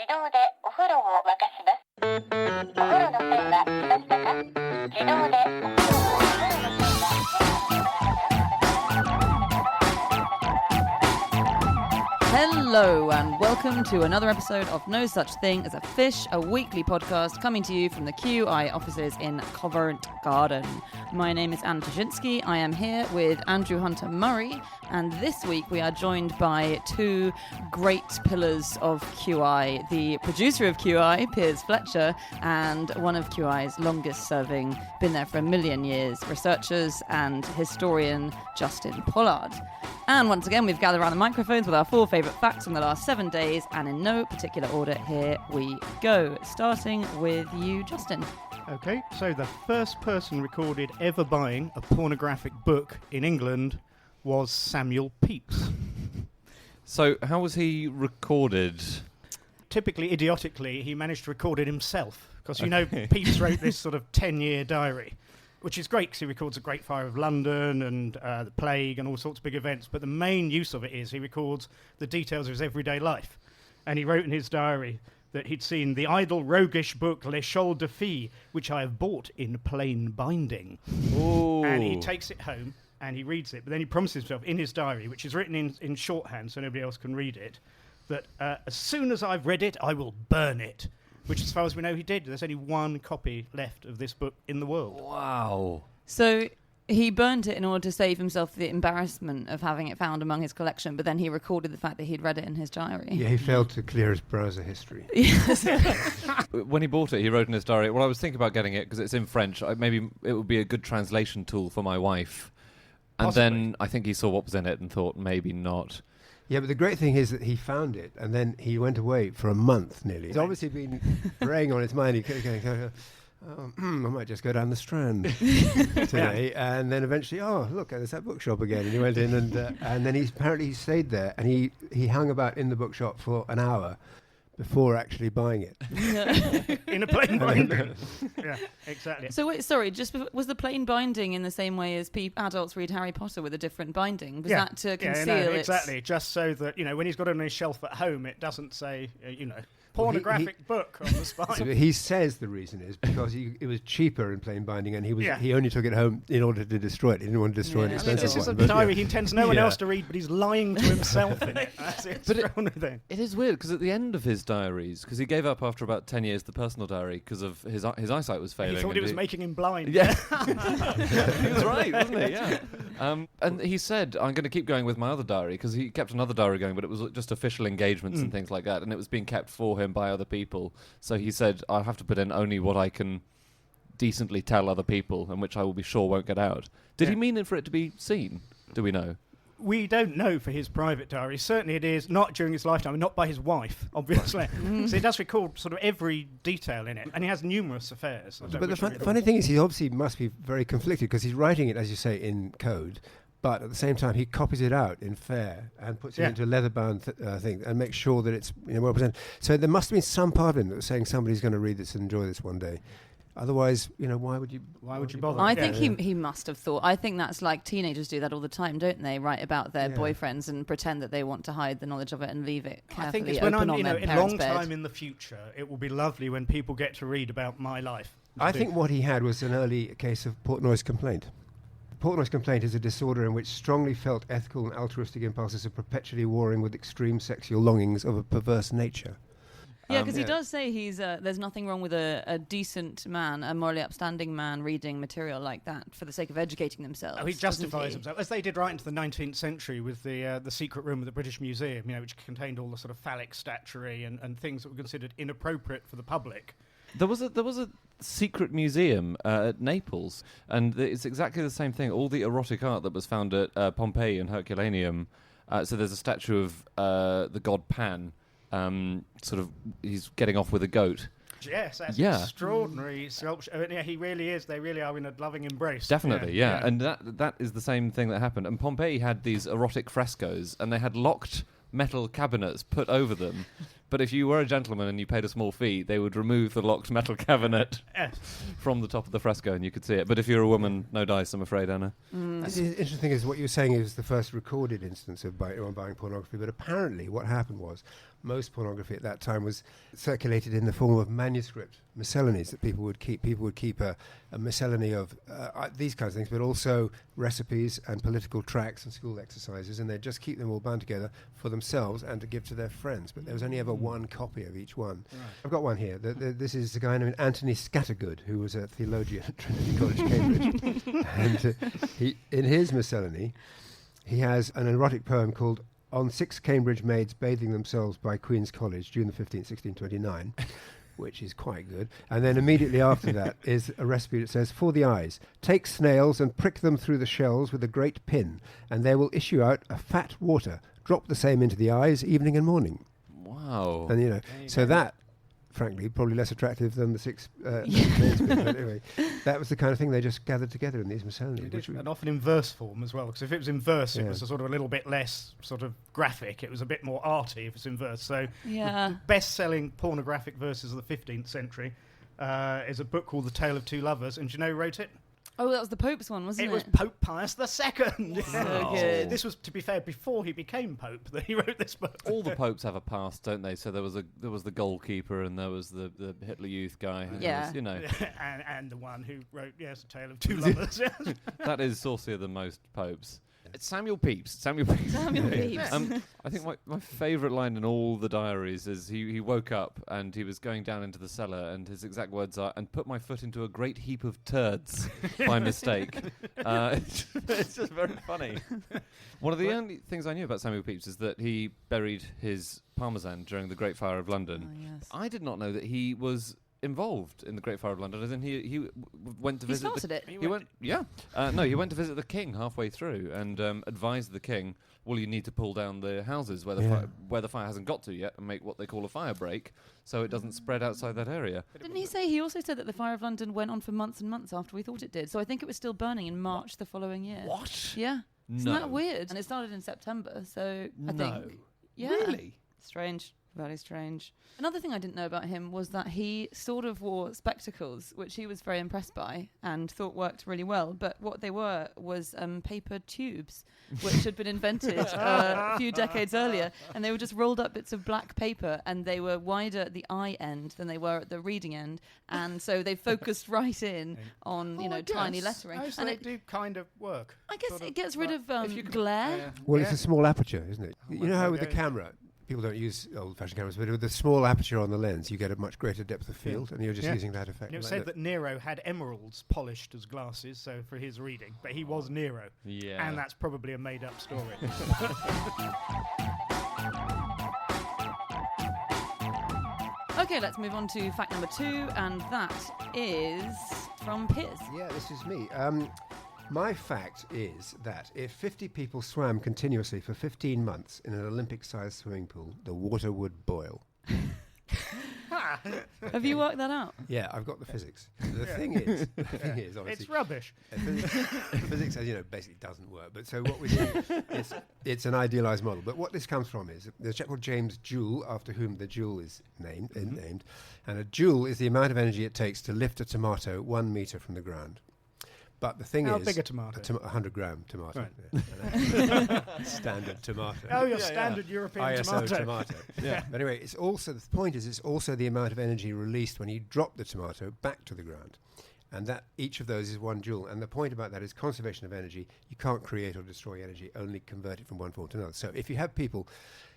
自動でお風呂を沸かします。お風呂の線は来ましたか？自動でお風呂を沸かします。 Hello and welcome to another episode of No Such Thing as a Fish, a weekly podcast coming to you from the QI offices in Covent Garden. My name is Anna Ptaszynski. I am here with Andrew Hunter Murray, and this week we are joined by two great pillars of QI, the producer of QI, Piers Fletcher, and one of QI's longest serving, been there for 1 million years, researchers and historian Justin Pollard. And once again, we've gathered around the microphones with our 4 favourite facts from the last 7 days, and in no particular order, here we go. Starting with you, Justin. Okay, so the first person recorded ever buying a pornographic book in England was Samuel Pepys. So how was he recorded? Typically, idiotically, he managed to record it himself, because you know Pepys wrote this sort of 10-year diary, which is great because he records the Great Fire of London and the Plague and all sorts of big events. But the main use of it is he records the details of his everyday life. And he wrote in his diary that he'd seen the idle, roguish book Les Chaules de Filles, which I have bought in plain binding. Ooh. And he takes it home and he reads it. But then he promises himself in his diary, which is written in shorthand so nobody else can read it, that as soon as I've read it, I will burn it. Which, as far as we know, he did. There's only 1 copy left of this book in the world. Wow. So he burnt it in order to save himself the embarrassment of having it found among his collection, but then he recorded the fact that he'd read it in his diary. Yeah, he failed to clear his browser history. Yes. When he bought it, he wrote in his diary, well, I was thinking about getting it because it's in French. Maybe it would be a good translation tool for my wife. And Possibly. Then I think he saw what was in it and thought, maybe not. Yeah, but the great thing is that he found it, and then he went away for a month nearly. He's obviously been preying on his mind. He going, I might just go down the Strand today. And then eventually, oh, look, there's that bookshop again. And he went in, and then he stayed there, and he hung about in the bookshop for an hour before actually buying it. In a plain binding. Yeah, exactly. So wait, sorry, was the plain binding in the same way as adults read Harry Potter with a different binding? Was that to conceal it? Exactly, just so that, when he's got it on his shelf at home, it doesn't say, pornographic book on the spine. So he says the reason is because it was cheaper in plain binding, and he only took it home in order to destroy it. He didn't want to destroy an expensive This is a one. diary he intends no one else to read, but he's lying to himself in it. That's the extraordinary thing. It is weird because at the end of his diaries, because he gave up after about 10 years the personal diary because of his eyesight was failing. He thought it was making him blind. Yeah. He was right, wasn't he? Yeah. And he said, I'm going to keep going with my other diary, because he kept another diary going, but it was just official engagements and things like that, and it was being kept for him by other people. So he said, I'll have to put in only what I can decently tell other people, and which I will be sure won't get out. Did he mean it for it to be seen? Do we know? We don't know for his private diary. Certainly it is not during his lifetime, and not by his wife, obviously. So he does record sort of every detail in it, and he has numerous affairs. But the funny thing is, he obviously must be very conflicted, because he's writing it, as you say, in code, but at the same time he copies it out in fair and puts it into a leather-bound thing and makes sure that it's well presented. So there must have been some part of him that was saying somebody's going to read this and enjoy this one day. Otherwise, why would you bother? I think he must have thought. I think that's like teenagers do that all the time, don't they? Write about their boyfriends and pretend that they want to hide the knowledge of it and leave it carefully I think it's when open I'm, on their a parents' long bed. time in the future, it will be lovely when people get to read about my life. I think what he had was an early case of Portnoy's complaint. Portnoy's complaint is a disorder in which strongly felt ethical and altruistic impulses are perpetually warring with extreme sexual longings of a perverse nature. Yeah, because he does say there's nothing wrong with a decent man, a morally upstanding man, reading material like that for the sake of educating themselves. Oh, he justifies himself, as they did right into the 19th century with the secret room of the British Museum, which contained all the sort of phallic statuary and things that were considered inappropriate for the public. There was a secret museum at Naples, and it's exactly the same thing. All the erotic art that was found at Pompeii and Herculaneum. So there's a statue of the god Pan. He's getting off with a goat. Yes, that's extraordinary sculpture. Yeah, he really is. They really are in a loving embrace. Definitely, yeah. And that is the same thing that happened. And Pompeii had these erotic frescoes, and they had locked metal cabinets put over them But if you were a gentleman and you paid a small fee, they would remove the locked metal cabinet from the top of the fresco and you could see it. But if you're a woman, no dice, I'm afraid, Anna. The interesting thing is what you were saying is the first recorded instance of buying pornography, but apparently what happened was most pornography at that time was circulated in the form of manuscript miscellanies that people would keep. People would keep a miscellany of these kinds of things, but also recipes and political tracts and school exercises, and they'd just keep them all bound together for themselves and to give to their friends. But there was only ever one copy of each one. Right. I've got one here. This is a guy named Anthony Scattergood, who was a theologian at Trinity College, Cambridge. And he, in his miscellany, he has an erotic poem called On 6 Cambridge Maids Bathing Themselves by Queen's College, June the 15th, 1629, which is quite good. And then immediately after that is a recipe that says, for the eyes, take snails and prick them through the shells with a great pin, and there will issue out a fat water. Drop the same into the eyes evening and morning. Wow. And, you know, so that, frankly, probably less attractive than the 6 maids bit, but anyway, that was the kind of thing they just gathered together in these miscellanies. And often in verse form as well, because if it was in verse, it was a sort of a little bit less sort of graphic. It was a bit more arty if it's in verse. So the best-selling pornographic verses of the 15th century is a book called The Tale of Two Lovers, and do you know who wrote it? Oh, that was the Pope's one, wasn't it? It was Pope Pius II. So good. This was, to be fair, before he became Pope that he wrote this book. All the popes have a past, don't they? So there was the goalkeeper, and there was the Hitler Youth guy. And there was, you know, and the one who wrote The Tale of Two Lovers. That is saucier than most popes. It's Samuel Pepys. Samuel Pepys. I think my favourite line in all the diaries is he woke up and he was going down into the cellar, and his exact words are, and put my foot into a great heap of turds by mistake. It's just very funny. One of the only things I knew about Samuel Pepys is that he buried his Parmesan during the Great Fire of London. Oh, yes. I did not know that he was involved in the Great Fire of London, as in he went to visit. He started it. He went to visit the king halfway through and advised the king, well, you need to pull down the houses where the fire hasn't got to yet and make what they call a fire break, so it doesn't spread outside that area. Didn't he say, he also said that the Fire of London went on for months and months after we thought it did, so I think it was still burning in March the following year. What? Yeah. No. Isn't that weird? And it started in September, so I think... Yeah. Really? Strange. Very strange. Another thing I didn't know about him was that he sort of wore spectacles, which he was very impressed by and thought worked really well. But what they were was paper tubes, which had been invented a few decades earlier. And they were just rolled up bits of black paper, and they were wider at the eye end than they were at the reading end. And so they focused right in on, tiny lettering. So and it do kind of work. I guess it gets rid of if you could- glare. Well, it's a small aperture, isn't it? You know how with the camera, people don't use old-fashioned cameras, but with the small aperture on the lens, you get a much greater depth of field, and you're just using that effect. It was said that Nero had emeralds polished as glasses, so for his reading, but he was Nero. Yeah. And that's probably a made-up story. Okay, let's move on to fact number 2, and that is from Piers. Yeah, this is me. My fact is that if 50 people swam continuously for 15 months in an Olympic-sized swimming pool, the water would boil. Have you worked that out? Yeah, I've got the physics. The thing is, obviously, it's rubbish. Physics, as you know, basically doesn't work. But so what we do, it's an idealized model. But what this comes from is there's a chap called James Joule, after whom the Joule is named, and a joule is the amount of energy it takes to lift a tomato 1 meter from the ground. But the thing is... How big a tomato? 100-gram tomato. Right. Yeah. Standard tomato. Oh, your standard European ISO tomato. Yeah. But anyway, it's also the amount of energy released when you drop the tomato back to the ground. And that each of those is 1 joule. And the point about that is conservation of energy. You can't create or destroy energy, only convert it from one form to another. So if you have people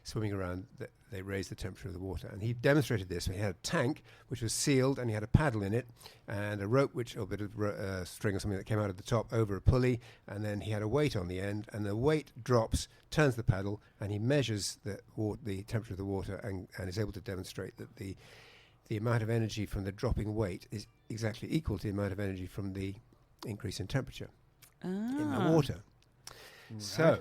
swimming around, they raise the temperature of the water. And he demonstrated this. He had a tank which was sealed, and he had a paddle in it, and a rope, or a bit of string or something that came out of the top over a pulley, and then he had a weight on the end, and the weight drops, turns the paddle, and he measures the temperature of the water, and is able to demonstrate that the amount of energy from the dropping weight is exactly equal to the amount of energy from the increase in temperature in the water. Right. So...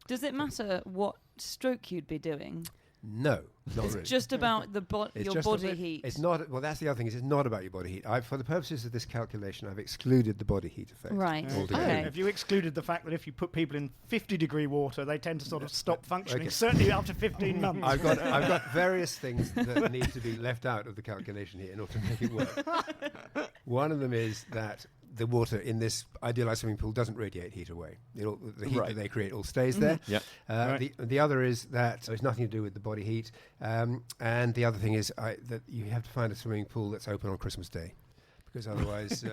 Does it matter what stroke you'd be doing? No, not It's really. just about It's your just body about- heat. It's not. Well, that's the other thing. It's not about your body heat. For the purposes of this calculation, I've excluded the body heat effect. Right. altogether. Okay. Have you excluded the fact that if you put people in 50-degree water, they tend to sort of stop functioning, Okay. certainly after 15 months? I've got various things that need to be left out of the calculation here in order to make it work. One of them is that the water in this idealized swimming pool doesn't radiate heat away. The heat Right. that they create all stays there. Yep. Right. The other is that there's nothing to do with the body heat. And the other thing is that you have to find a swimming pool that's open on Christmas Day. Because otherwise,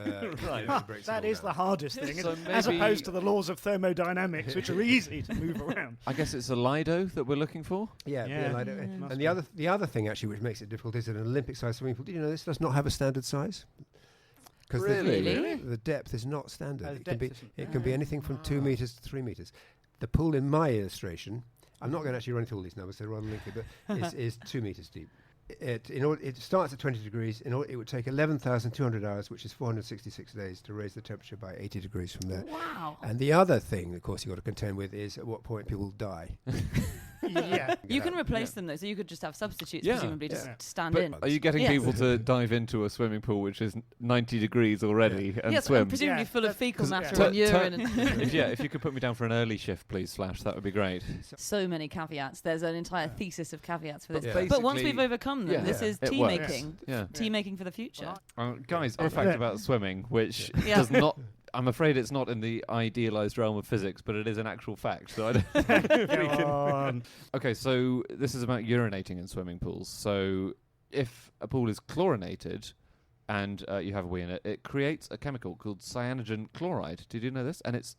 Right. it breaks That it all is the down. hardest thing, So isn't it? As maybe- opposed to the laws of thermodynamics, which are easy to move around. I guess it's a Lido that we're looking for. Yeah, Yeah. like, Must and be. the other thing actually which makes it difficult is that an Olympic-sized swimming pool. Did you know this does not have a standard size? Because Really? the depth is not standard. The It can depth isn't. it can be anything from 2 meters to 3 meters. The pool in my illustration, I'm not going to actually run through all these numbers, they're rather lengthy, but is 2 meters deep. It starts at 20 degrees. It would take 11,200 hours, which is 466 days, to raise the temperature by 80 degrees from there. Wow. And the other thing, of course, you've got to contend with is at what point people die. Yeah. You can Yeah. replace them though, so you could just have substitutes, Yeah. presumably just Yeah. stand But in. are you getting Yes. people to dive into a swimming pool which is 90 degrees already and Yes, swim? and presumably Yeah, full of that's- fecal 'Cause matter tu- and urine. And if you could put me down for an early shift, please, Flash, that would be great. so many caveats. There's an entire thesis of caveats for this. But But once basically- we've overcome them, yeah. this is It tea works. making. Yeah. Tea making for the future. Guys, a fact about swimming, which Yeah. does not. I'm afraid it's not in the idealized realm of physics, but it is an actual fact. So I don't Go on. Okay, so this is about urinating in swimming pools. So if a pool is chlorinated and you have a wee in it, it creates a chemical called cyanogen chloride. Did you know this? And it's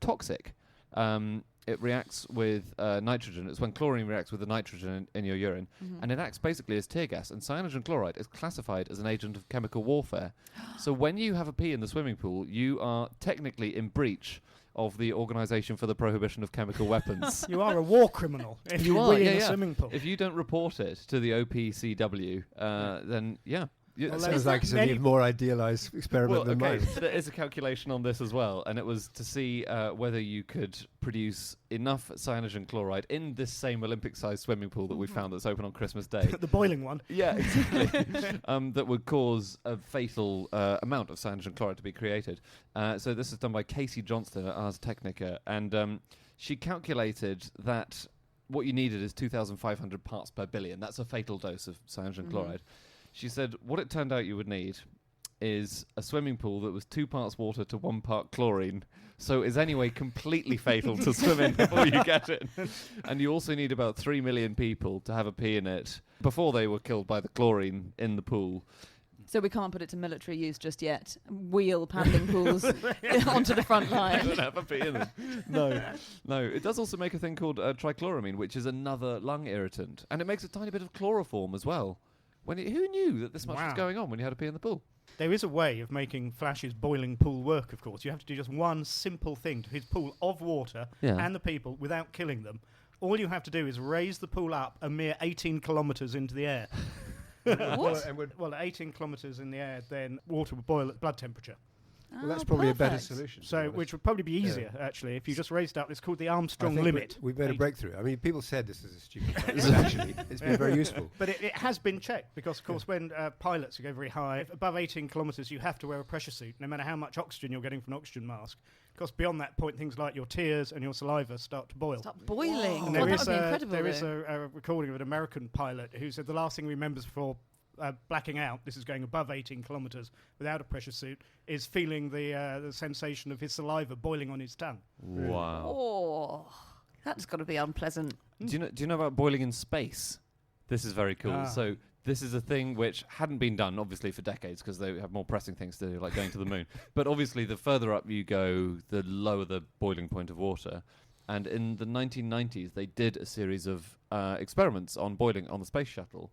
toxic. It reacts with nitrogen. It's when chlorine reacts with the nitrogen in your urine, and it acts basically as tear gas. And cyanogen chloride is classified as an agent of chemical warfare. So when you have a pee in the swimming pool, you are technically in breach of the Organisation for the Prohibition of Chemical Weapons. You are a war criminal if You you are, wee yeah, in a yeah. swimming pool. If you don't report it to the OPCW, then yeah. Well, That Is sounds that like it's a many- more idealized experiment Well, than okay, mine. so there is a calculation on this as well, and it was to see whether you could produce enough cyanogen chloride in this same Olympic-sized swimming pool that we found that's open on Christmas Day. The boiling one. Yeah, exactly. That would cause a fatal amount of cyanogen chloride to be created. So this is done by Casey Johnston at Ars Technica, and she calculated that what you needed is 2,500 parts per billion. That's a fatal dose of cyanogen chloride. She said what it turned out you would need is a swimming pool that was 2 parts water to 1 part chlorine, so is anyway completely fatal to swim in before you get it. And you also need about 3 million people to have a pee in it before they were killed by the chlorine in the pool. So we can't put it to military use just yet. Wheel paddling pools onto the front They line. don't have a pee in them. No. It does also make a thing called trichloramine, which is another lung irritant, and it makes a tiny bit of chloroform as well. Who knew that this much was Wow. going on when you had a pee in the pool? There is a way of making Flash's boiling pool work, of course. You have to do just one simple thing to his pool of water Yeah. and the people without killing them. All you have to do is raise the pool up a mere 18 kilometres into the air. What? Well, at 18 kilometres in the air, then water would boil at blood temperature. Well, that's probably a better perfect. solution. to be So, honest. which would probably be easier, actually, if you just raised up. It's called the I Armstrong think limit. We've made a 18. breakthrough. I mean, people said this is a stupid idea. Actually, it's been very useful. But it has been checked because, of course, when pilots go very high, if above 18 kilometres, you have to wear a pressure suit, no matter how much oxygen you're getting from an oxygen mask. Because beyond that point, things like your tears and your saliva start to boil. Start boiling. And God, there that is, would be incredible. there is though. a recording of an American pilot who said the last thing he remembers before blacking out, this is going above 18 kilometres without a pressure suit, is feeling the sensation of his saliva boiling on his tongue. Wow. Oh, that's got to be unpleasant. Do you know about boiling in space? This is very cool. Ah. So this is a thing which hadn't been done, obviously, for decades because they have more pressing things to do, like going to the moon. But obviously, the further up you go, the lower the boiling point of water. And in the 1990s, they did a series of experiments on boiling on the space shuttle.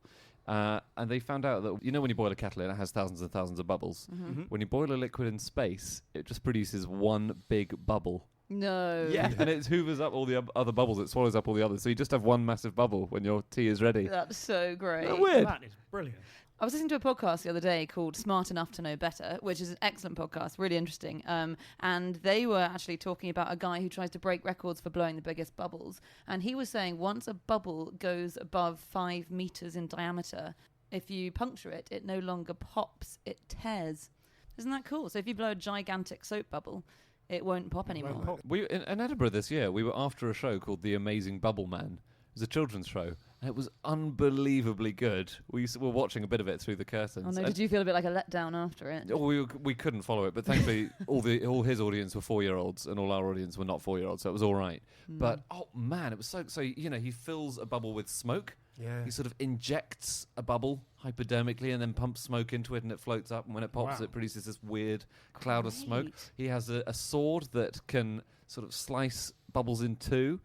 And they found out that, when you boil a kettle and it has thousands and thousands of bubbles, when you boil a liquid in space, it just produces one big bubble. No. And it hoovers up all the other bubbles. It swallows up all the others. So you just have one massive bubble when your tea is ready. That's so great. Isn't that weird? That is brilliant. I was listening to a podcast the other day called Smart Enough to Know Better, which is an excellent podcast, really interesting. And they were actually talking about a guy who tries to break records for blowing the biggest bubbles. And he was saying once a bubble goes above 5 meters in diameter, if you puncture it, it no longer pops, it tears. Isn't that cool? So if you blow a gigantic soap bubble, it won't pop anymore. Won't pop. We in Edinburgh this year, we were after a show called The Amazing Bubble Man. It was a children's show, and it was unbelievably good. We were watching a bit of it through the curtains. Oh no, did you feel a bit like a letdown after it? We couldn't follow it, but thankfully all his audience were 4-year-olds, and all our audience were not 4-year-olds, so it was all right. But oh man, it was so he fills a bubble with smoke. Yeah. He sort of injects a bubble hypodermically and then pumps smoke into it, and it floats up, and when it pops, Wow. it produces this weird cloud of smoke. Great. He has a sword that can sort of slice bubbles in two.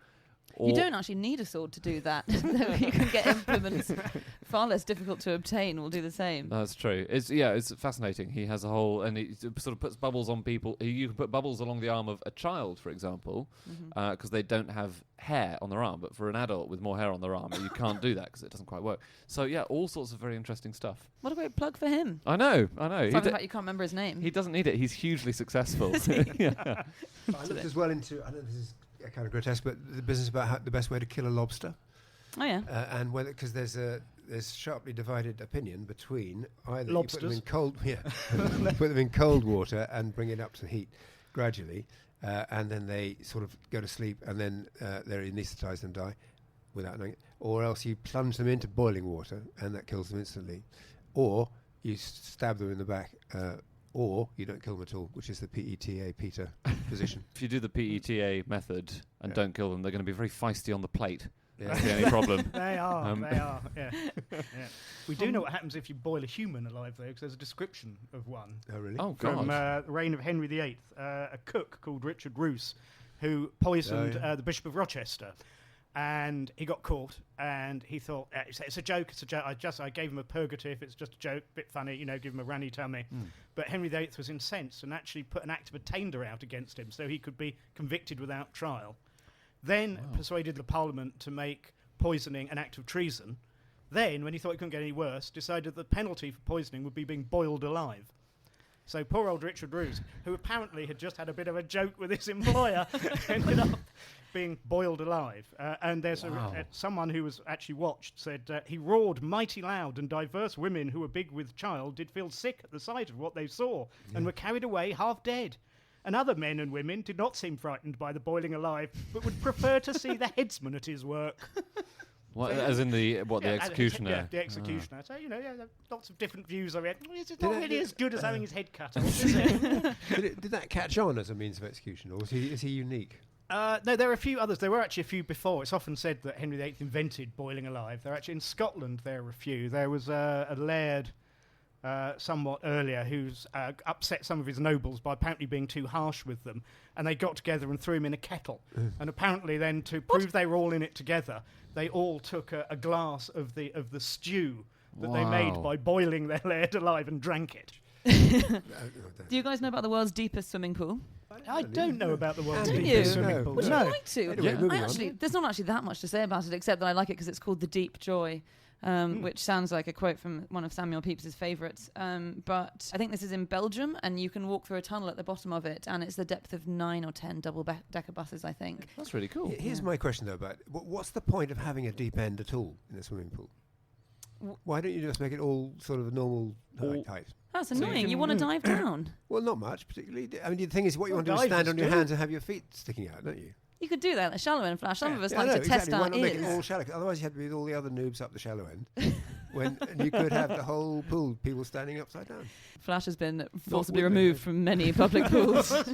You don't actually need a sword to do that. You can get implements far less difficult to obtain. Will do the same. That's true. It's fascinating. He has a whole, and he sort of puts bubbles on people. You can put bubbles along the arm of a child, for example, because they don't have hair on their arm. But for an adult with more hair on their arm, you can't do that because it doesn't quite work. So yeah, all sorts of very interesting stuff. What a great plug for him. I know. Aside from the fact you can't remember his name. He doesn't need it. He's hugely successful. Yeah. I looked as well into, I know this is kind of grotesque, but the business about the best way to kill a lobster. Oh yeah. And whether, because there's sharply divided opinion between either Lobsters. you put them in cold water and bring it up to heat gradually, and then they sort of go to sleep, and then they're anaesthetised and die without knowing it, or else you plunge them into boiling water and that kills them instantly, or you stab them in the back, or you don't kill them at all, which is the PETA position. If you do the PETA method and don't kill them, they're going to be very feisty on the plate. Yeah. That's the only problem. They are, yeah. We do know what happens if you boil a human alive, though, because there's a description of one. Oh, really? Oh, From God. the reign of Henry VIII, a cook called Richard Roos, who poisoned the Bishop of Rochester. And he got caught, and he thought, it's a joke, I gave him a purgative, it's just a joke, bit funny, give him a ranny tummy. But Henry VIII was incensed and actually put an act of attainder out against him so he could be convicted without trial. Then persuaded the Parliament to make poisoning an act of treason. Then, when he thought it couldn't get any worse, decided the penalty for poisoning would be being boiled alive. So poor old Richard Roos, who apparently had just had a bit of a joke with his employer, ended up being boiled alive. And there's someone who was actually watched said he roared mighty loud, and diverse women who were big with child did feel sick at the sight of what they saw and were carried away half dead. And other men and women did not seem frightened by the boiling alive, but would prefer to see the headsman at his work. What, as in the executioner? Yeah, the executioner. So, lots of different views of it. It's not really as good as having his head cut off, is it? Did that catch on as a means of execution, or is he unique? No, there are a few others. There were actually a few before. It's often said that Henry VIII invented boiling alive. There actually in Scotland there are a few. There was a laird somewhat earlier who's upset some of his nobles by apparently being too harsh with them, and they got together and threw him in a kettle. And apparently then, to prove they were all in it together, they all took a glass of the stew that they made by boiling their laird alive and drank it. Do you guys know about the world's deepest swimming pool? I don't know about the world's Don't deepest you? swimming pool. Would you No. like to? Anyway, moving on. There's not actually that much to say about it, except that I like it because it's called The Deep Joy, which sounds like a quote from one of Samuel Pepys' favourites. But I think this is in Belgium, and you can walk through a tunnel at the bottom of it, and it's the depth of 9 or 10 double-decker buses, I think. That's really cool. Here's my question, though, about what's the point of having a deep end at all in a swimming pool? Why don't you just make it all sort of a normal height? That's you annoying. can- You want to dive down. Well, not much, particularly. I mean, the thing is, what you want to do is divers stand on your do. hands and have your feet sticking out, don't you? You could do that, like shallow end flash. Some of us Yeah, like I know, to test exactly. our Why not make it ears. all shallow? 'Cause otherwise, you had to be with all the other noobs up the shallow end. And you could have the whole pool, people standing upside down. Flash has been forcibly women. removed from many public pools. No,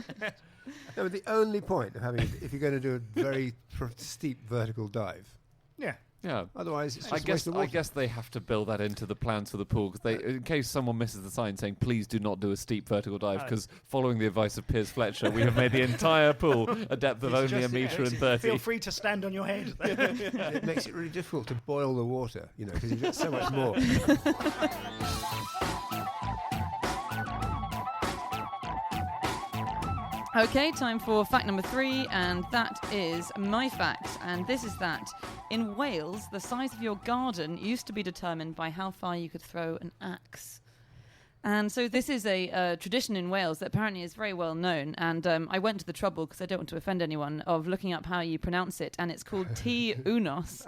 but the only point of having, if you're going to do a very steep vertical dive, Yeah. Yeah. otherwise it's I just a waste of water. guess they have to build that into the plans for the pool, because in case someone misses the sign saying please do not do a steep vertical dive, because following the advice of Piers Fletcher, we have made the entire pool a depth of only a metre and 30. Feel free to stand on your head. It makes it really difficult to boil the water, because you've got so much more. Okay, time for fact number 3, and that is my fact. And this is that In Wales, the size of your garden used to be determined by how far you could throw an axe. And so this is a tradition in Wales that apparently is very well known. And I went to the trouble, because I don't want to offend anyone, of looking up how you pronounce it. And it's called Tŷ Unos,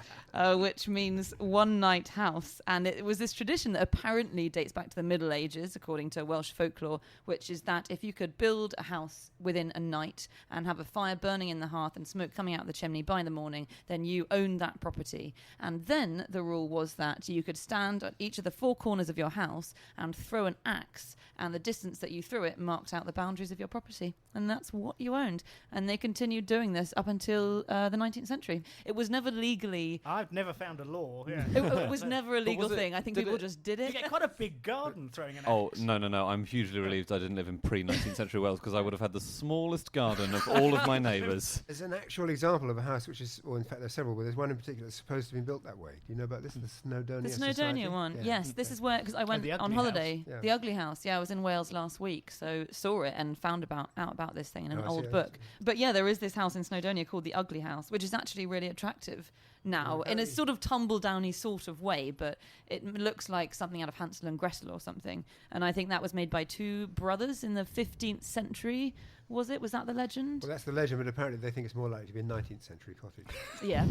which means one-night house. And it was this tradition that apparently dates back to the Middle Ages, according to Welsh folklore, which is that if you could build a house within a night and have a fire burning in the hearth and smoke coming out of the chimney by the morning, then you owned that property. And then the rule was that you could stand at each of the four corners of your house and throw an axe, and the distance that you threw it marked out the boundaries of your property, and that's what you owned. And they continued doing this up until the 19th century. It was never legally... I've never found a law. Yeah. It was never a legal thing. I think people just did You it. get quite a big garden throwing an Oh, axe. no. I'm hugely relieved I didn't live in pre-19th century Wales, because I would have had the smallest garden of all of my neighbours. There's an actual example of a house which is, or in fact there's several, but there's one in particular that's supposed to be built that way. Do you know about this? The Snowdonia The Society? Snowdonia one, Yeah. yes. This is where, because I went the on Ugly holiday. House. Yeah. The Ugly House, I was in Wales last week, so saw it and found out about this thing in an Oh, I old see. book. But yeah, there is this house in Snowdonia called the Ugly House, which is actually really attractive now, in a sort of tumble-downy sort of way, but it looks like something out of Hansel and Gretel or something. And I think that was made by two brothers in the 15th century. Was it? Was that the legend? Well, that's the legend, but apparently they think it's more likely to be a 19th century cottage. Yeah,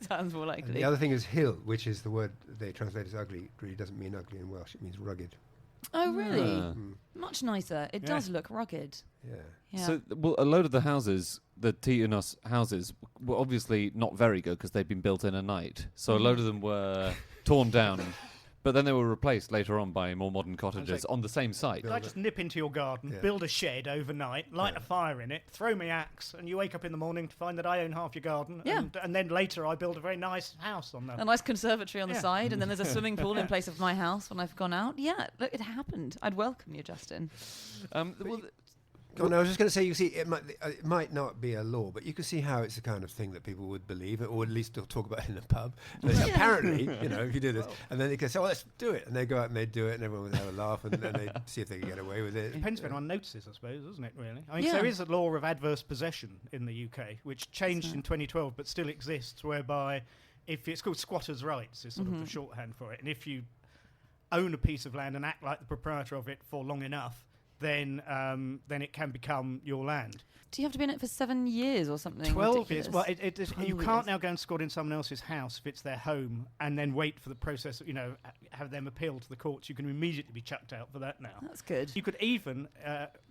sounds more And likely. the other thing is hill, which is the word they translate as ugly. It really doesn't mean ugly in Welsh. It means rugged. Oh, really? Ah. Much nicer. It does look rugged. Yeah. Yeah. So, a load of the houses, the Tŷ Unos houses, were obviously not very good because they'd been built in a night. So a load of them were torn down, but then they were replaced later on by more modern cottages on the same site. I just nip into your garden, Yeah. build a shed overnight, light a fire in it, throw my axe, and you wake up in the morning to find that I own half your garden. Yeah. And then later I build a very nice house on A them. nice conservatory on the Yeah. side, and then there's a swimming pool in place of my house when I've gone out. Yeah, look, it happened. I'd welcome you, Justin. Oh, no, I was just going to say, you see, it might not be a law, but you can see how it's the kind of thing that people would believe, or at least they'll talk about it in a pub. And they say, apparently, if you do this, and then they can say, let's do it. And they go out and they do it, and everyone will have a laugh, and then they see if they can get away with it. Depends if anyone notices, I suppose, doesn't it, really? I mean, Yeah. there is a law of adverse possession in the UK, which changed in 2012, but still exists, whereby if it's called squatters' rights, is sort of the shorthand for it. And if you own a piece of land and act like the proprietor of it for long enough, then it can become your land. Do you have to be in it for 7 years or something? 12 years. Well, ridiculous? you 12 can't years. now go and squat in someone else's house if it's their home and then wait for the process, have them appeal to the courts. You can immediately be chucked out for that now. That's good. You could even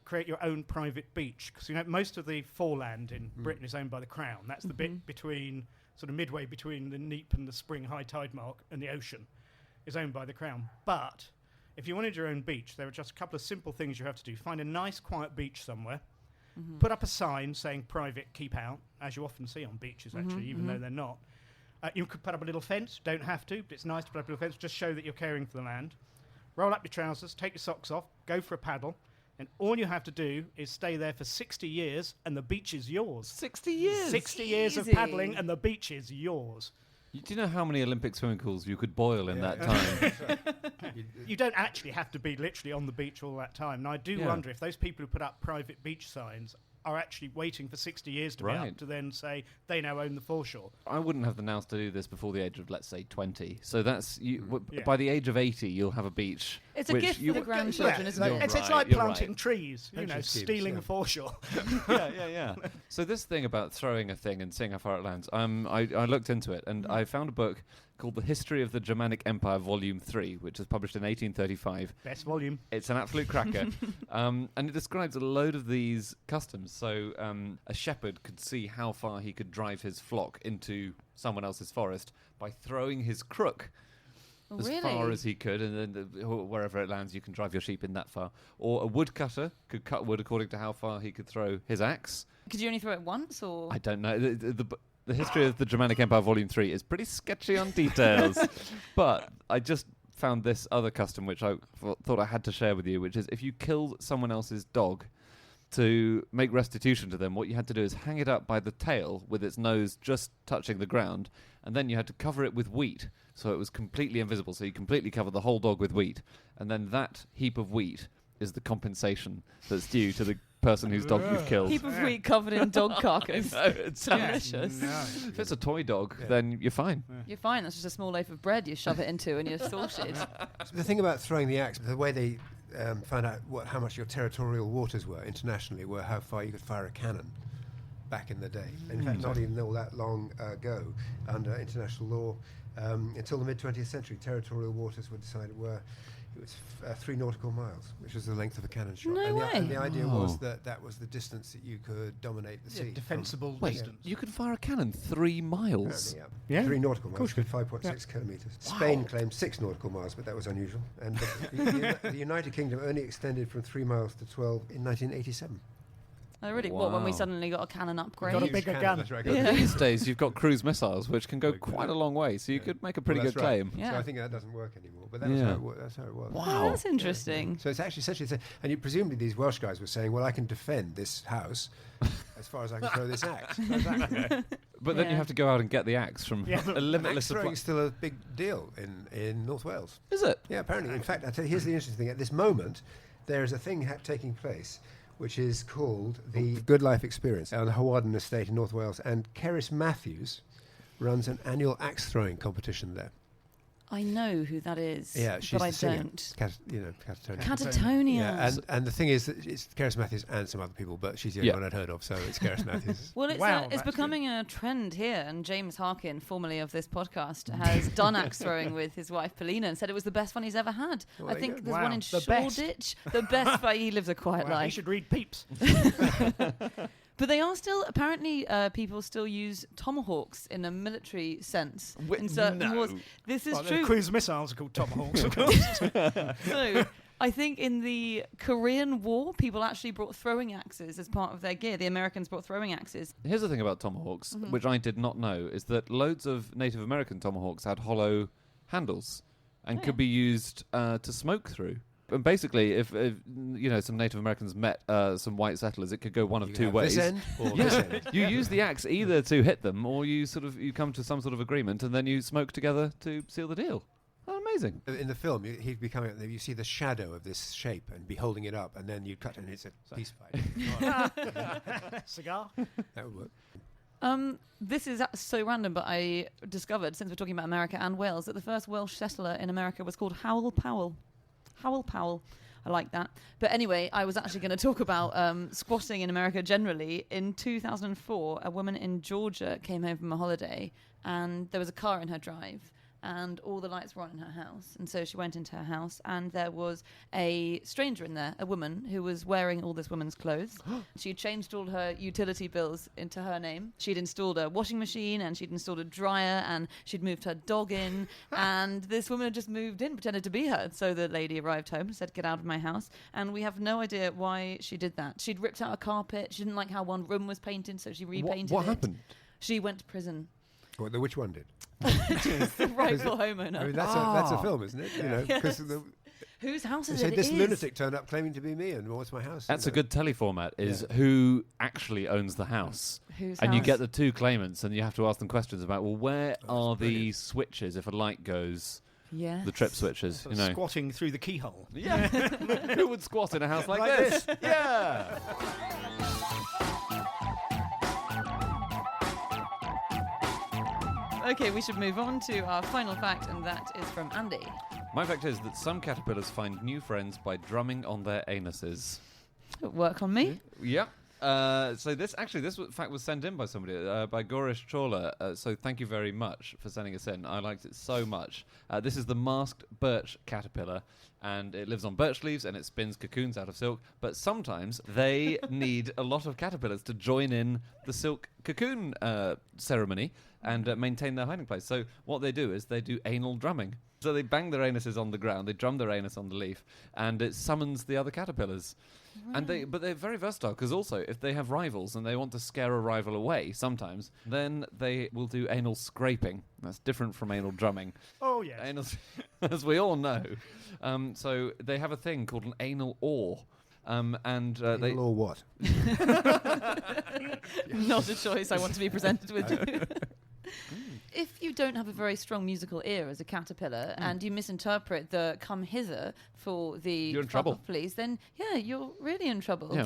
create your own private beach, because most of the foreland in Britain is owned by the Crown. That's the bit between, sort of midway between the Neap and the spring high tide mark and the ocean, is owned by the Crown. But if you wanted your own beach, there are just a couple of simple things you have to do. Find a nice, quiet beach somewhere. Put up a sign saying private, keep out, as you often see on beaches, actually, even though they're not. You could put up a little fence. Don't have to, but it's nice to put up a little fence. Just show that you're caring for the land. Roll up your trousers, take your socks off, go for a paddle, and all you have to do is stay there for 60 years, and the beach is yours. 60 years? 60 years of Easy. paddling, and the beach is yours. Do you know how many Olympic swimming pools you could boil in that time? You don't actually have to be literally on the beach all that time. And I do Yeah. wonder if those people who put up private beach signs are actually waiting for 60 years to be Right. up to then say they now own the foreshore. I wouldn't have the nous to do this before the age of, let's say, 20. So that's Yeah. by the age of 80, you'll have a beach. It's a which gift you for the grandchildren, Yeah, isn't like- it? it's right, like you're planting right. trees, Pension schemes, stealing yeah. a foreshore. yeah. So this thing about throwing a thing and seeing how far it lands, I looked into it, and I found a book called The History of the Germanic Empire, Volume 3, which was published in 1835. Best volume. It's an absolute cracker. And it describes a load of these customs. So a shepherd could see how far he could drive his flock into someone else's forest by throwing his crook as Really? far as he could, and then wherever it lands, you can drive your sheep in that far. Or a woodcutter could cut wood according to how far he could throw his axe. Could you only throw it once, or? I don't know. The History of the Germanic Empire, Volume 3, is pretty sketchy on details. But I just found this other custom, which I thought I had to share with you, which is if you killed someone else's dog, to make restitution to them, what you had to do is hang it up by the tail with its nose just touching the ground, and then you had to cover it with wheat, so it was completely invisible. So you completely cover the whole dog with wheat, and then that heap of wheat is the compensation that's due to the person whose dog you've killed. Heap of wheat covered in dog carcass. No, it's delicious. No. If it's a toy dog, then you're fine. You're fine. That's just a small loaf of bread you shove it into and you're sorted. The thing about throwing the axe, the way they found out how much your territorial waters were internationally, were how far you could fire a cannon back in the day. In fact, not even all that long ago, under international law, until the mid-20th century, territorial waters were decided were 3 nautical miles, which was the length of a cannon shot. No and way. And the idea was that was the distance that you could dominate the sea. Defensible Wait, distance. you can fire a cannon 3 miles? Apparently, Yeah. 3 nautical miles, course you 5.6 kilometres. Spain claimed 6 nautical miles, but that was unusual. And the United Kingdom only extended from 3 miles to 12 in 1987. Oh, really? What, when we Wow. suddenly got a cannon upgrade? Got a Huge bigger cannon, gun. that's right. Yeah. These days, you've got cruise missiles, which can go quite a long way, so you could make a pretty Well, good that's right. claim. Yeah. So I think that doesn't work anymore. But that's, Yeah. that's how it was. Oh, Wow. that's interesting. So it's actually essentially, and you, presumably these Welsh guys were saying, well, I can defend this house as far as I can throw this axe. But then you Yeah. have to go out and get the axe from Yeah. a limitless Axe throwing supply. is still a big deal in North Wales. Is it? Yeah, apparently. In fact, I tell you, here's the interesting thing. At this moment, there is a thing taking place which is called the Good Life Experience on the Hawarden Estate in North Wales, and Cerys Matthews runs an annual axe throwing competition there. I know who that is, Yeah, she's but I the singer. don't. Catatonia. Catatonia. Yeah, and the thing is that it's Cerys Matthews and some other people, but she's the only Yeah. one I'd heard of, so it's Cerys Matthews. Well, it's, Wow, it's that's becoming a trend here, and James Harkin, formerly of this podcast, has done axe throwing with his wife Paulina and said it was the best one he's ever had. Well, I there you think go. there's one in The best. Shoreditch. The best, but he lives a quiet Well, you life. should read Peeps. But they are still, apparently, people still use tomahawks in a military sense in certain wars. This is Well, the true. cruise missiles are called tomahawks, of course. So I think in the Korean War, people actually brought throwing axes as part of their gear. The Americans brought throwing axes. Here's the thing about tomahawks, Mm-hmm. which I did not know, is that loads of Native American tomahawks had hollow handles and could be used to smoke through. And basically, if some Native Americans met some white settlers, it could go one of You two have ways. This end or this end. You use the axe either to hit them, or you come to some sort of agreement, and then you smoke together to seal the deal. Oh, amazing! In the film, he'd be coming up there, you see the shadow of this shape and be holding it up, and then you cut and it's a peace fight. Cigar. That would work. This is so random, but I discovered, since we're talking about America and Wales, that the first Welsh settler in America was called Howell Powell. Howell Powell. I like that. But anyway, I was actually going to talk about squatting in America generally. In 2004, a woman in Georgia came home from a holiday, and there was a car in her drive, and all the lights were on in her house. And so she went into her house, and there was a stranger in there, a woman, who was wearing all this woman's clothes. She'd changed all her utility bills into her name. She'd installed a washing machine, and she'd installed a dryer, and she'd moved her dog in. And this woman had just moved in, pretended to be her. So the lady arrived home and said, "Get out of my house." And we have no idea why she did that. She'd ripped out a carpet. She didn't like how one room was painted, so she repainted What it. happened? She went to prison. Which one did? The rightful homeowner. I mean, that's a film, isn't it? You know, because Whose house they is say it? this It is. lunatic turned up claiming to be me, and what's my house? That's you a know. good teleformat, is who actually owns the house. Whose And you house? get the two claimants, and you have to ask them questions about, well, where are the brilliant. switches if a light goes, Yes. the trip switches, Sort you of know. squatting through the keyhole. Yeah. Who would squat in a house like, Like this? Yeah. Okay, we should move on to our final fact, and that is from Andy. My fact is that some caterpillars find new friends by drumming on their anuses. Work on me. Yep. So this fact was sent in by somebody, by Gorish Chawla. So thank you very much for sending us in. I liked it so much. This is the masked birch caterpillar, and it lives on birch leaves and it spins cocoons out of silk. But sometimes they need a lot of caterpillars to join in the silk cocoon ceremony and maintain their hiding place. So what they do is they do anal drumming. So they bang their anuses on the ground, they drum their anus on the leaf, and it summons the other caterpillars. Right. But they're very versatile, because also if they have rivals and they want to scare a rival away sometimes, then they will do anal scraping. That's different from anal drumming. Oh, yes. Anal, as we all know. So they have a thing called an anal oar. And they Anal or what? Not a choice I want to be presented with. If you don't have a very strong musical ear as a caterpillar and you misinterpret the "come hither" for the You're in fuck trouble. off, please, then yeah, you're really in trouble. Yeah.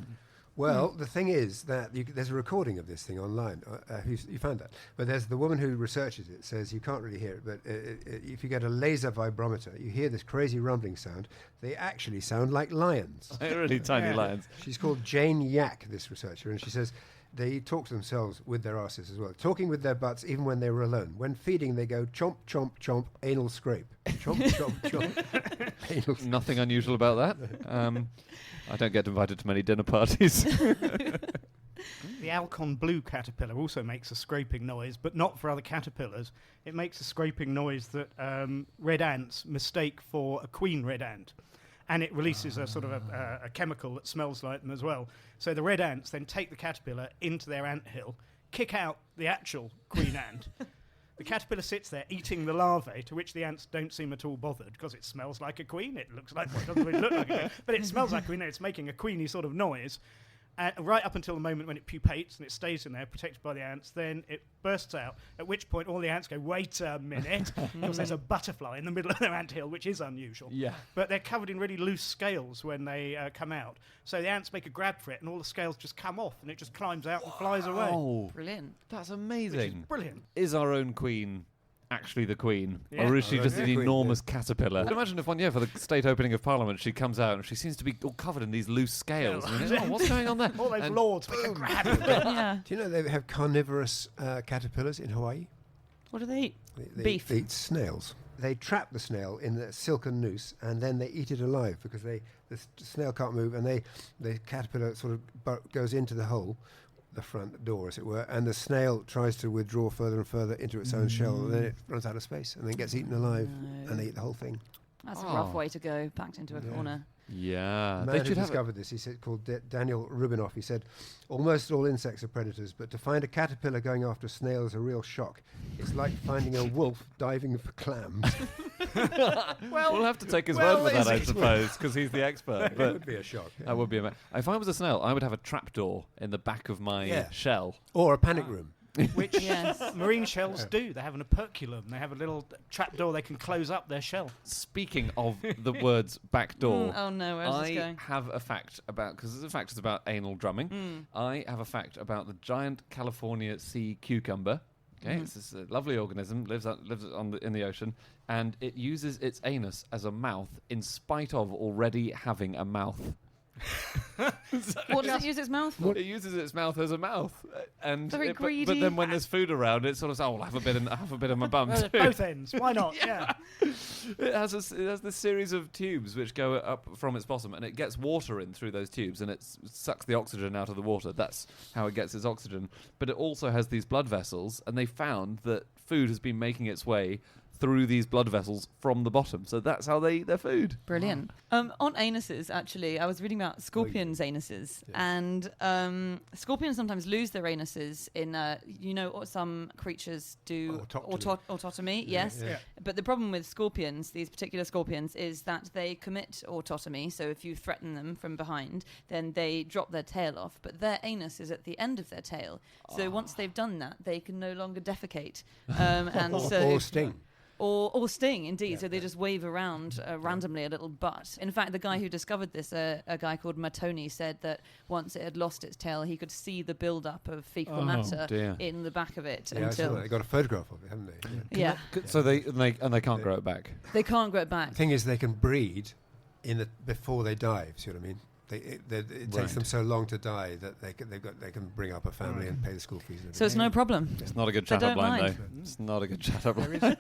Well, the thing is that there's a recording of this thing online. You found that. But there's the woman who researches it says you can't really hear it, but if you get a laser vibrometer, you hear this crazy rumbling sound. They actually sound like lions. They're really tiny lions. She's called Jane Yak, this researcher, and she says they talk to themselves with their asses as well, talking with their butts even when they were alone. When feeding, they go chomp, chomp, chomp, anal scrape. Chomp, chomp, chomp, anal scrape. Nothing unusual about that. I don't get invited to many dinner parties. The Alcon blue caterpillar also makes a scraping noise, but not for other caterpillars. It makes a scraping noise that red ants mistake for a queen red ant. And it releases a sort of a chemical that smells like them as well. So the red ants then take the caterpillar into their anthill, kick out the actual queen ant. The caterpillar sits there eating the larvae, to which the ants don't seem at all bothered because it smells like a queen. It looks like, well, it doesn't really look like a queen, but it smells like a queen and it's making a queeny sort of noise. Right up until the moment when it pupates and it stays in there, protected by the ants, then it bursts out, at which point all the ants go, wait a minute, because there's a butterfly in the middle of their anthill, which is unusual. Yeah. But they're covered in really loose scales when they come out. So the ants make a grab for it and all the scales just come off and it just climbs out and flies away. Oh, Brilliant. that's Which is amazing. brilliant. Is our own queen actually the queen? Yeah. Or is she Our just own an queen, enormous caterpillar? Imagine if one year for the state opening of Parliament she comes out and she seems to be all covered in these loose scales. Yeah. And you think, oh, what's going on there? All those And- lords make a grab. Yeah. Do you know they have carnivorous caterpillars in Hawaii? What do they eat? They Beef. eat snails. They trap the snail in the silken noose and then they eat it alive because the snail can't move and the caterpillar sort of goes into the hole, the front door as it were, and the snail tries to withdraw further and further into its own shell and then it runs out of space and then gets eaten alive and they eat the whole thing. That's a rough Oh. way to go, backed into a corner. Yeah. A They man who should have discovered this, he said, called Daniel Rubinoff, he said, almost all insects are predators, but to find a caterpillar going after a snail is a real shock. It's like finding a wolf diving for clams. We'll have to take his well, word for that, I is it? suppose, because he's the expert. It But would be a shock. yeah. that would be if I was a snail, I would have a trapdoor in the back of my Yeah. shell. Or a panic room. Which Yes. marine shells do. They have an operculum. They have a little trapdoor they can close up their shell. Speaking of the words back door, Oh no, where's this I going? have a fact about, because the fact is about anal drumming. I have a fact about the giant California sea cucumber. Okay, it's this lovely organism, lives in the ocean, and it uses its anus as a mouth in spite of already having a mouth. What does it use its mouth for? It uses its mouth as a mouth, and Very but greedy. then when there's food around, it sort of says, "Oh, I'll have a bit of my bum too." Both ends. Why not? Yeah. It has this series of tubes which go up from its bottom, and it gets water in through those tubes, and it sucks the oxygen out of the water. That's how it gets its oxygen. But it also has these blood vessels, and they found that food has been making its way through these blood vessels from the bottom. So that's how they eat their food. Brilliant. On anuses, actually, I was reading about scorpions' anuses, and scorpions sometimes lose their anuses in, what some creatures do, autotomy, yes. Yeah. But the problem with scorpions, these particular scorpions, is that they commit autotomy, so if you threaten them from behind, then they drop their tail off, but their anus is at the end of their tail. So once they've done that, they can no longer defecate. And so Or sting. Or sting, indeed. So they just wave around randomly a little butt. In fact, the guy who discovered this, a guy called Matoni, said that once it had lost its tail, he could see the build-up of fecal matter dear. in the back of it Yeah, I saw that. until... They got a photograph of it, haven't they? Yeah. So they can't grow it back. They can't grow it back. The thing is, they can breed before they die. See what I mean? It takes Right. them so long to die that they can bring up a family and pay the school fees. And So it's no problem. It's not a good They chat-up don't line, mind. though. It's not a good chat-up line. There's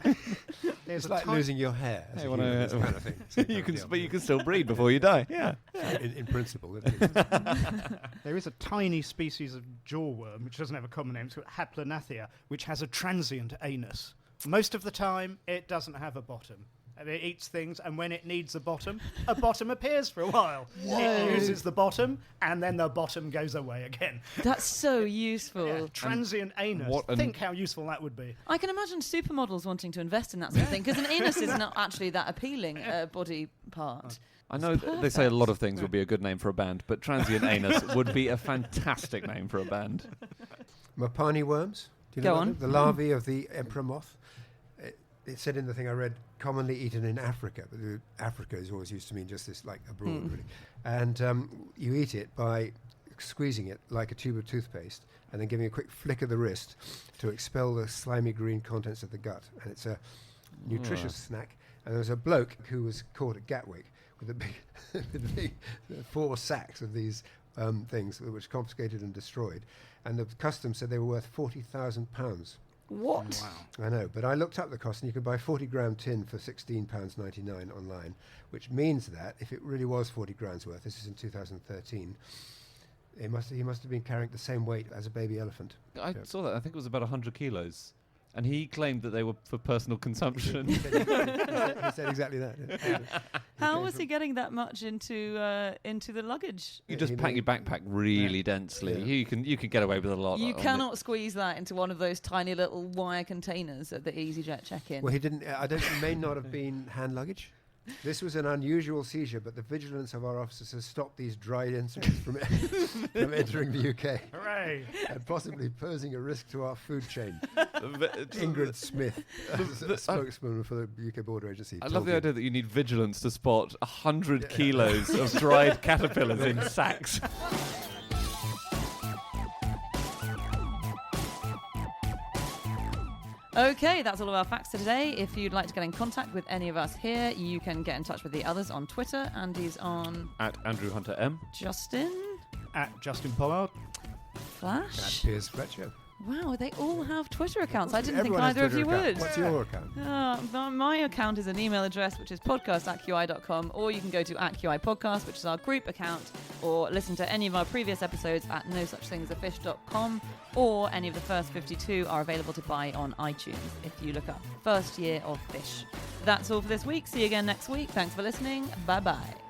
it's a like tiny- losing your hair. as Hey, a wanna- human, this kind of thing. Same kind of deal. But you can still breed before you die. Yeah. in principle. It is. There is a tiny species of jawworm which doesn't have a common name. It's called Haplanathia, which has a transient anus. Most of the time, it doesn't have a bottom. And it eats things, and when it needs a bottom appears for a while. It uses the bottom, and then the bottom goes away again. That's so useful. Yeah, transient anus. what an- Think how useful that would be. I can imagine supermodels wanting to invest in that sort of thing, because an anus is not actually that appealing body part. I know they say a lot of things would be a good name for a band, but Transient Anus would be a fantastic name for a band. Mapani worms. Do you know Go about on. them? The larvae of the emperor moth. It said in the thing I read, commonly eaten in Africa. But Africa is always used to mean just this, like abroad, really. And you eat it by squeezing it like a tube of toothpaste and then giving a quick flick of the wrist to expel the slimy green contents of the gut. And it's a nutritious snack. And there was a bloke who was caught at Gatwick with a big, with a big 4 sacks of these things, which confiscated and destroyed. And the customs said they were worth £40,000. What? Wow. I know, but I looked up the cost, and you could buy a 40-gram tin for £16.99 online, which means that if it really was 40 grams worth, this is in 2013, he must have been carrying the same weight as a baby elephant. I saw that. I think it was about 100 kilos. And he claimed that they were for personal consumption. He said exactly that. How was he getting that much into the luggage? You just pack your backpack really densely. Yeah. You can get away with a lot. You cannot squeeze that into one of those tiny little wire containers at the EasyJet check-in. Well, he didn't. It may not have been hand luggage. This was an unusual seizure, but the vigilance of our officers has stopped these dried insects from entering the UK. Hooray! And possibly posing a risk to our food chain. Ingrid Smith, spokesman for the UK Border Agency. I love the idea that you need vigilance to spot 100 kilos of dried caterpillars in sacks. Okay, that's all of our facts for today. If you'd like to get in contact with any of us here, you can get in touch with the others on Twitter. Andy's on... At Andrew Hunter M. Justin. At Justin Pollard. Flash. That's Piers Fletcher. Wow, they all have Twitter accounts. I didn't Everyone think has either of Twitter you account. would. What's your account? My account is an email address, which is podcast@qi.com, or you can go to @QI Podcast, which is our group account, or listen to any of our previous episodes at nosuchthingasafish.com, or any of the first 52 are available to buy on iTunes if you look up First Year of Fish. That's all for this week. See you again next week. Thanks for listening. Bye-bye.